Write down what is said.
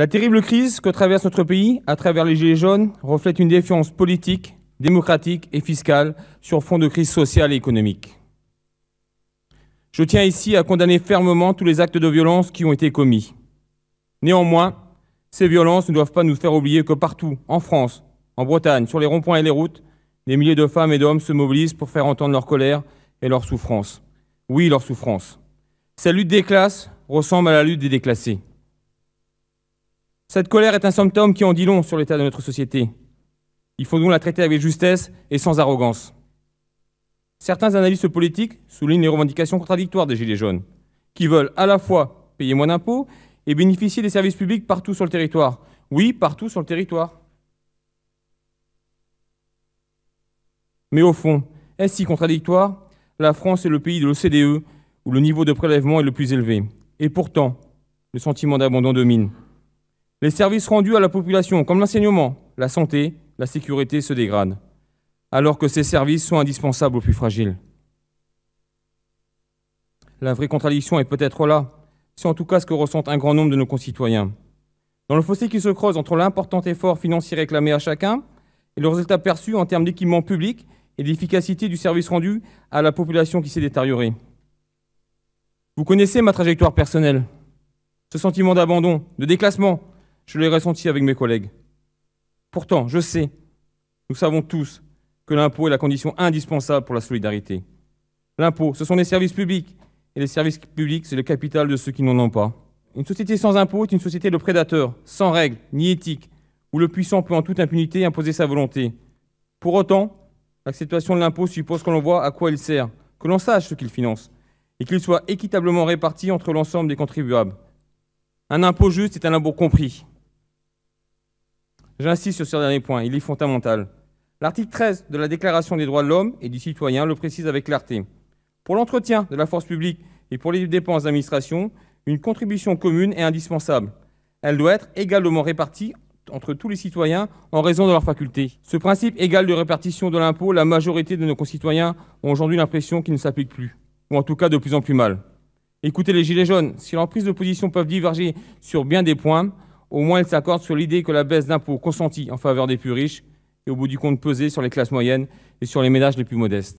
La terrible crise que traverse notre pays à travers les Gilets jaunes reflète une défiance politique, démocratique et fiscale sur fond de crise sociale et économique. Je tiens ici à condamner fermement tous les actes de violence qui ont été commis. Néanmoins, ces violences ne doivent pas nous faire oublier que partout, en France, en Bretagne, sur les ronds-points et les routes, des milliers de femmes et d'hommes se mobilisent pour faire entendre leur colère et leur souffrance. Oui, leur souffrance. Cette lutte des classes ressemble à la lutte des déclassés. Cette colère est un symptôme qui en dit long sur l'état de notre société. Il faut donc la traiter avec justesse et sans arrogance. Certains analystes politiques soulignent les revendications contradictoires des Gilets jaunes, qui veulent à la fois payer moins d'impôts et bénéficier des services publics partout sur le territoire. Oui, partout sur le territoire. Mais au fond, est-ce si contradictoire? La France est le pays de l'OCDE où le niveau de prélèvement est le plus élevé. Et pourtant, le sentiment d'abandon domine. Les services rendus à la population, comme l'enseignement, la santé, la sécurité, se dégradent, alors que ces services sont indispensables aux plus fragiles. La vraie contradiction est peut-être là. C'est en tout cas ce que ressentent un grand nombre de nos concitoyens. Dans le fossé qui se creuse entre l'important effort financier réclamé à chacun et le résultat perçu en termes d'équipement public et d'efficacité du service rendu à la population qui s'est détériorée. Vous connaissez ma trajectoire personnelle. Ce sentiment d'abandon, de déclassement, je l'ai ressenti avec mes collègues. Pourtant, je sais, nous savons tous que l'impôt est la condition indispensable pour la solidarité. L'impôt, ce sont les services publics. Et les services publics, c'est le capital de ceux qui n'en ont pas. Une société sans impôt est une société de prédateurs, sans règles, ni éthique, où le puissant peut en toute impunité imposer sa volonté. Pour autant, l'acceptation de l'impôt suppose que l'on voit à quoi il sert, que l'on sache ce qu'il finance, et qu'il soit équitablement réparti entre l'ensemble des contribuables. Un impôt juste est un impôt compris. J'insiste sur ce dernier point, il est fondamental. L'article 13 de la Déclaration des droits de l'homme et du citoyen le précise avec clarté. Pour l'entretien de la force publique et pour les dépenses d'administration, une contribution commune est indispensable. Elle doit être également répartie entre tous les citoyens en raison de leurs facultés. Ce principe égal de répartition de l'impôt, la majorité de nos concitoyens ont aujourd'hui l'impression qu'il ne s'applique plus, ou en tout cas de plus en plus mal. Écoutez les Gilets jaunes, si leurs prises de position peuvent diverger sur bien des points, au moins ils s'accordent sur l'idée que la baisse d'impôts consentie en faveur des plus riches et au bout du compte peser sur les classes moyennes et sur les ménages les plus modestes.